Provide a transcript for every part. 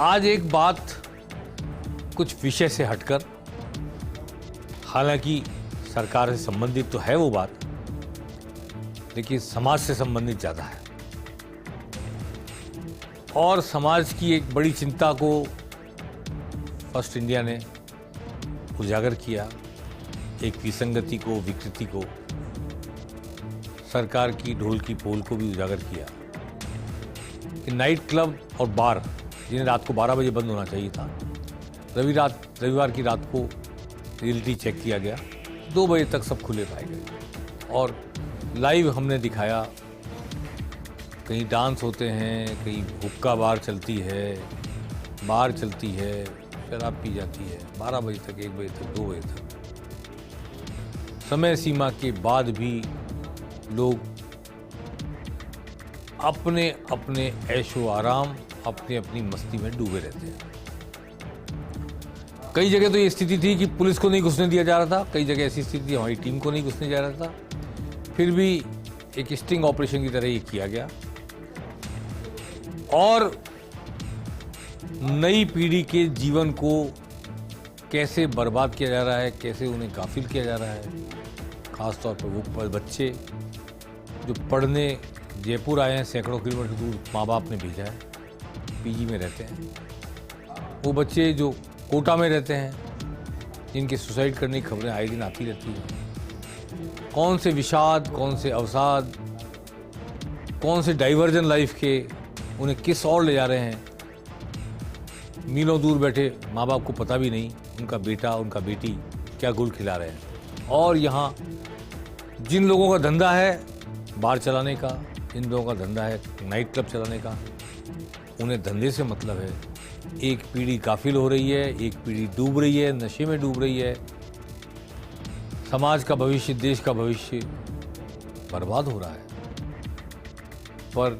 आज एक बात कुछ विषय से हटकर, हालांकि सरकार से संबंधित तो है वो बात, लेकिन समाज से संबंधित ज़्यादा है। और समाज की एक बड़ी चिंता को फर्स्ट इंडिया ने उजागर किया, एक विसंगति को, विकृति को, सरकार की ढोल की पोल को भी उजागर किया कि नाइट क्लब और बार जिन्हें रात को 12 बजे बंद होना चाहिए था, रविवार की रात को रियलिटी चेक किया गया, 2 बजे तक सब खुले पाए गए। और लाइव हमने दिखाया, कहीं डांस होते हैं, कहीं हुक्का बार चलती है, बार चलती है, शराब पी जाती है 12 बजे तक, 1 बजे तक, 2 बजे तक। समय सीमा के बाद भी लोग अपने अपने ऐशो आराम, अपनी अपनी मस्ती में डूबे रहते हैं। कई जगह तो ये स्थिति थी कि पुलिस को नहीं घुसने दिया जा रहा था, कई जगह ऐसी स्थिति थी हमारी टीम को नहीं घुसने जा रहा था, फिर भी एक स्टिंग ऑपरेशन की तरह ये किया गया। और नई पीढ़ी के जीवन को कैसे बर्बाद किया जा रहा है, कैसे उन्हें गाफिल किया जा रहा है, खासतौर पर वो बच्चे जो पढ़ने जयपुर आए हैं, सैकड़ों किलोमीटर दूर माँ बाप ने भेजा है, पीजी में रहते हैं। वो बच्चे जो कोटा में रहते हैं, जिनके सुसाइड करने की खबरें आए दिन आती रहती हैं। कौन से विषाद, कौन से अवसाद, कौन से डाइवर्जन लाइफ के उन्हें किस ओर ले जा रहे हैं, मीलों दूर बैठे माँ बाप को पता भी नहीं उनका बेटा, उनका बेटी क्या गुल खिला रहे हैं। और यहाँ जिन लोगों का धंधा है बार चलाने का, जिन लोगों का धंधा है नाइट क्लब चलाने का, उन्हें धंधे से मतलब है। एक पीढ़ी गाफिल हो रही है, एक पीढ़ी डूब रही है, नशे में डूब रही है। समाज का भविष्य, देश का भविष्य बर्बाद हो रहा है, पर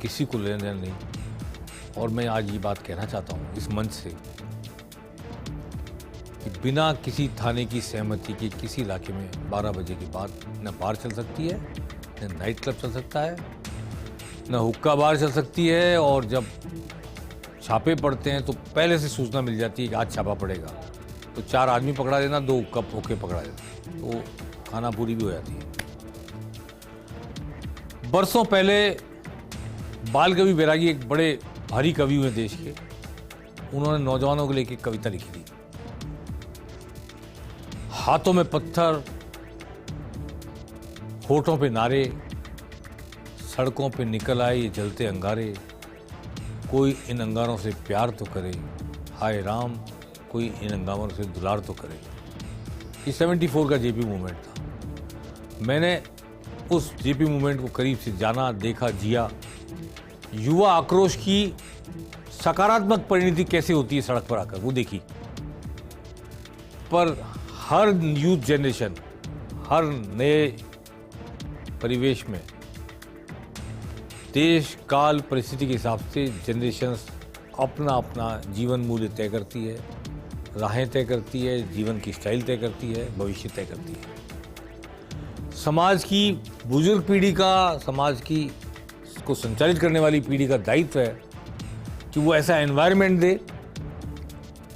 किसी को लेना देना नहीं। और मैं आज ये बात कहना चाहता हूँ इस मंच से कि बिना किसी थाने की सहमति के किसी इलाके में 12 बजे के बाद न बार चल सकती है, न नाइट क्लब चल सकता है, न हुक्का बार चल सकती है। और जब छापे पड़ते हैं तो पहले से सूचना मिल जाती है कि आज छापा पड़ेगा, तो 4 आदमी पकड़ा देना, 2 कप होके पकड़ा देना, तो खाना पूरी भी हो जाती है। बरसों पहले बाल कवि बैरागी एक बड़े भारी कवि हुए देश के, उन्होंने नौजवानों को लेकर कविता लिखी थी। हाथों में पत्थर, होठों पे नारे, सड़कों पे निकल आए ये जलते अंगारे, कोई इन अंगारों से प्यार तो करे, हाय राम कोई इन अंगारों से दुलार तो करे। ये 74 का जेपी मूवमेंट था। मैंने उस जेपी मूवमेंट को करीब से जाना, देखा, जिया। युवा आक्रोश की सकारात्मक परिणति कैसे होती है सड़क पर आकर, वो देखी। पर हर यूथ जनरेशन, हर नए परिवेश में देश काल परिस्थिति के हिसाब से जनरेशन्स अपना अपना जीवन मूल्य तय करती है, राहें तय करती है, जीवन की स्टाइल तय करती है, भविष्य तय करती है। समाज की बुजुर्ग पीढ़ी का, समाज की को संचालित करने वाली पीढ़ी का दायित्व है कि वो ऐसा एनवायरनमेंट दे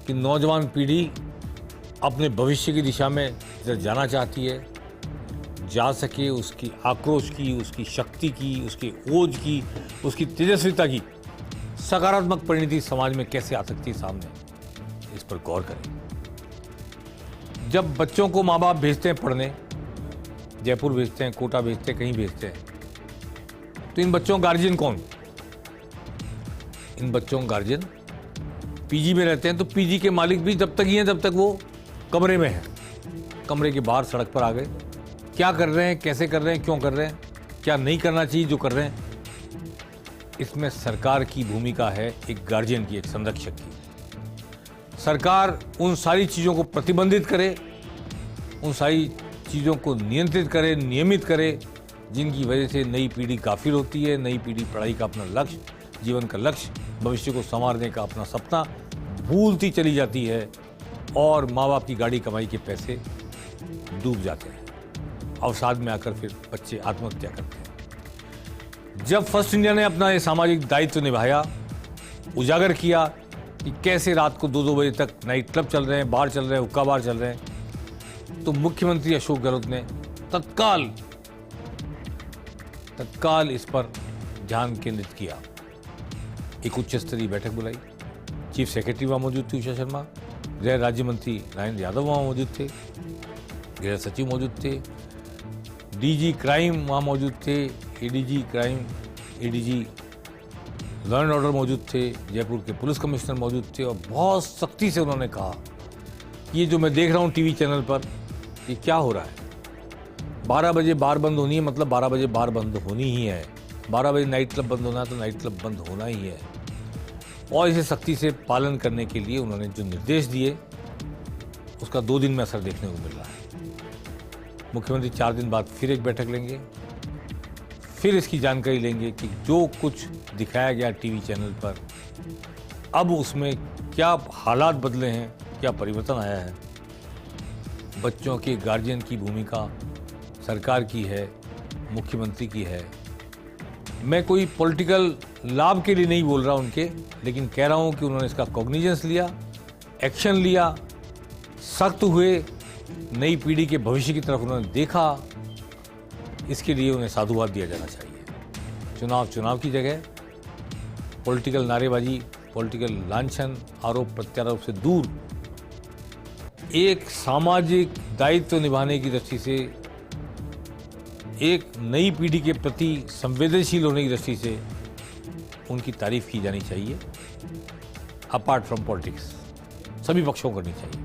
कि नौजवान पीढ़ी अपने भविष्य की दिशा में जाना चाहती है, जा सके। उसकी आक्रोश की, उसकी शक्ति की, उसकी ओज की, उसकी तेजस्विता की सकारात्मक परिणति समाज में कैसे आ सकती है सामने, इस पर गौर करें। जब बच्चों को माँ बाप भेजते हैं पढ़ने, जयपुर भेजते हैं, कोटा भेजते हैं, कहीं भेजते हैं, तो इन बच्चों का गार्जियन कौन? इन बच्चों का गार्जियन पीजी में रहते हैं, तो पीजी के मालिक भी तब तक ही हैं जब तक वो कमरे में हैं। कमरे के बाहर सड़क पर आ गए, क्या कर रहे हैं, कैसे कर रहे हैं, क्यों कर रहे हैं, क्या नहीं करना चाहिए जो कर रहे हैं। इसमें सरकार की भूमिका है, एक गार्जियन की, एक संरक्षक की। सरकार उन सारी चीज़ों को प्रतिबंधित करे, उन सारी चीज़ों को नियंत्रित करे, नियमित करे, जिनकी वजह से नई पीढ़ी गाफिल होती है, नई पीढ़ी पढ़ाई का अपना लक्ष्य, जीवन का लक्ष्य, भविष्य को संवारने का अपना सपना भूलती चली जाती है और माँ बाप की गाड़ी कमाई के पैसे डूब जाते हैं। अवसाद में आकर फिर बच्चे आत्महत्या करते हैं। जब फर्स्ट इंडिया ने अपना ये सामाजिक दायित्व निभाया उजागर किया कि कैसे रात को 2-2 बजे तक नाइट क्लब चल रहे हैं, बार चल रहे हैं, हुक्का बार चल रहे हैं। तो मुख्यमंत्री अशोक गहलोत ने तत्काल इस पर ध्यान केंद्रित किया। एक उच्च स्तरीय बैठक बुलाई। चीफ सेक्रेटरी वहाँ मौजूद थी उषा शर्मा, गृह राज्य मंत्री नारायण यादव वहाँ मौजूद थे, गृह सचिव मौजूद थे, डीजी क्राइम वहाँ मौजूद थे, ADG crime, ADG law and order मौजूद थे, जयपुर के पुलिस कमिश्नर मौजूद थे। और बहुत सख्ती से उन्होंने कहा कि ये जो मैं देख रहा हूँ टीवी चैनल पर, ये क्या हो रहा है। 12 बजे बार बंद होनी है, मतलब 12 बजे बार बंद होनी ही है। 12 बजे नाइट क्लब बंद होना है तो नाइट क्लब बंद होना ही है। और इसे सख्ती से पालन करने के लिए उन्होंने जो निर्देश दिए, उसका 2 दिन में असर देखने को मिल रहा है। मुख्यमंत्री 4 दिन बाद फिर एक बैठक लेंगे, फिर इसकी जानकारी लेंगे कि जो कुछ दिखाया गया टीवी चैनल पर, अब उसमें क्या हालात बदले हैं, क्या परिवर्तन आया है। बच्चों के गार्जियन की भूमिका सरकार की है, मुख्यमंत्री की है। मैं कोई पॉलिटिकल लाभ के लिए नहीं बोल रहा उनके, लेकिन कह रहा हूं कि उन्होंने इसका कॉग्निजेंस लिया, एक्शन लिया, सख्त हुए, नई पीढ़ी के भविष्य की तरफ उन्होंने देखा। इसके लिए उन्हें साधुवाद दिया जाना चाहिए। चुनाव की जगह पॉलिटिकल नारेबाजी, पॉलिटिकल लांछन, आरोप प्रत्यारोप से दूर एक सामाजिक दायित्व निभाने की दृष्टि से, एक नई पीढ़ी के प्रति संवेदनशील होने की दृष्टि से उनकी तारीफ की जानी चाहिए। अपार्ट फ्रॉम पॉलिटिक्स सभी पक्षों को करनी चाहिए।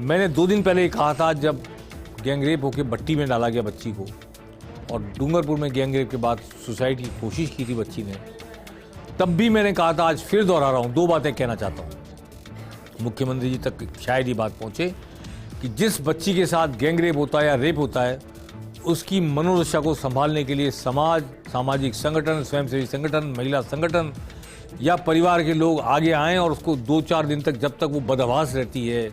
मैंने 2 दिन पहले कहा था, जब गैंगरेप होकर भट्टी में डाला गया बच्ची को, और डूंगरपुर में गैंगरेप के बाद सुसाइड की कोशिश की थी बच्ची ने, तब भी मैंने कहा था, आज फिर दोहरा रहा हूँ, 2 बातें कहना चाहता हूँ। मुख्यमंत्री जी तक शायद ये बात पहुँचे कि जिस बच्ची के साथ गैंगरेप होता है या रेप होता है, उसकी मनोदशा को संभालने के लिए समाज, सामाजिक संगठन, स्वयंसेवी संगठन, महिला संगठन या परिवार के लोग आगे आएं और उसको 2-4 दिन तक, जब तक वो बदहवास रहती है,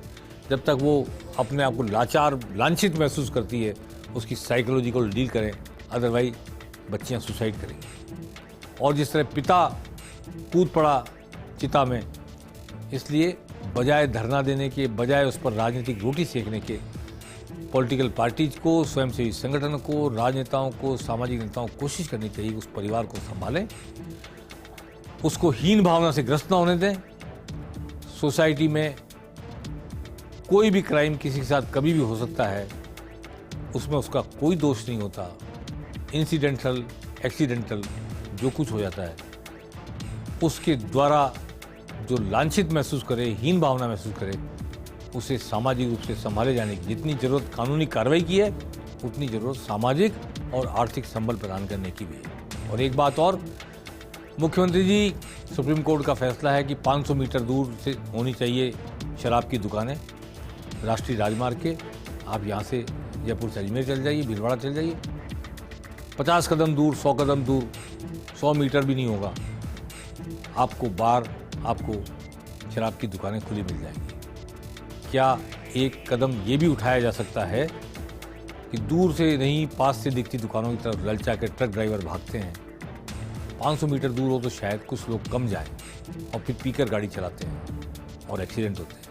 जब तक वो अपने आप को लाचार, लांछित महसूस करती है, उसकी साइकोलॉजिकल डील करें। अदरवाइज बच्चियां सुसाइड करेंगी। और जिस तरह पिता कूद पड़ा चिता में, इसलिए बजाय धरना देने के, बजाय उस पर राजनीतिक रोटी सेकने के, पॉलिटिकल पार्टीज को, स्वयंसेवी संगठन को, राजनेताओं को, सामाजिक नेताओं को कोशिश करनी चाहिए उस परिवार को संभालें, उसको हीन भावना से ग्रस्त ना होने दें। सोसाइटी में कोई भी क्राइम किसी के साथ कभी भी हो सकता है, उसमें उसका कोई दोष नहीं होता। इंसिडेंटल, एक्सीडेंटल जो कुछ हो जाता है, उसके द्वारा जो लांछित महसूस करे, हीन भावना महसूस करे, उसे सामाजिक रूप से संभाले जाने की जितनी जरूरत कानूनी कार्रवाई की है, उतनी जरूरत सामाजिक और आर्थिक संबल प्रदान करने की भी है। और एक बात और, मुख्यमंत्री जी, सुप्रीम कोर्ट का फैसला है कि 500 मीटर दूर से होनी चाहिए शराब की दुकानें राष्ट्रीय राजमार्ग के। आप यहाँ से जयपुर से अजमेर चल जाइए, भीलवाड़ा चल जाइए, 50 कदम दूर, 100 कदम दूर, 100 मीटर भी नहीं होगा, आपको बार, आपको शराब की दुकानें खुली मिल जाएंगी। क्या एक कदम ये भी उठाया जा सकता है कि दूर से नहीं, पास से दिखती दुकानों की तरफ ललचा के ट्रक ड्राइवर भागते हैं। 500 मीटर दूर हो तो शायद कुछ लोग कम जाएं और फिर पीकर गाड़ी चलाते हैं और एक्सीडेंट होते हैं।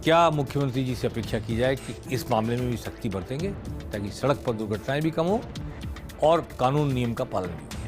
क्या मुख्यमंत्री जी से अपेक्षा की जाए कि इस मामले में भी सख्ती बरतेंगे ताकि सड़क पर दुर्घटनाएं भी कम हो और कानून नियम का पालन भी हो।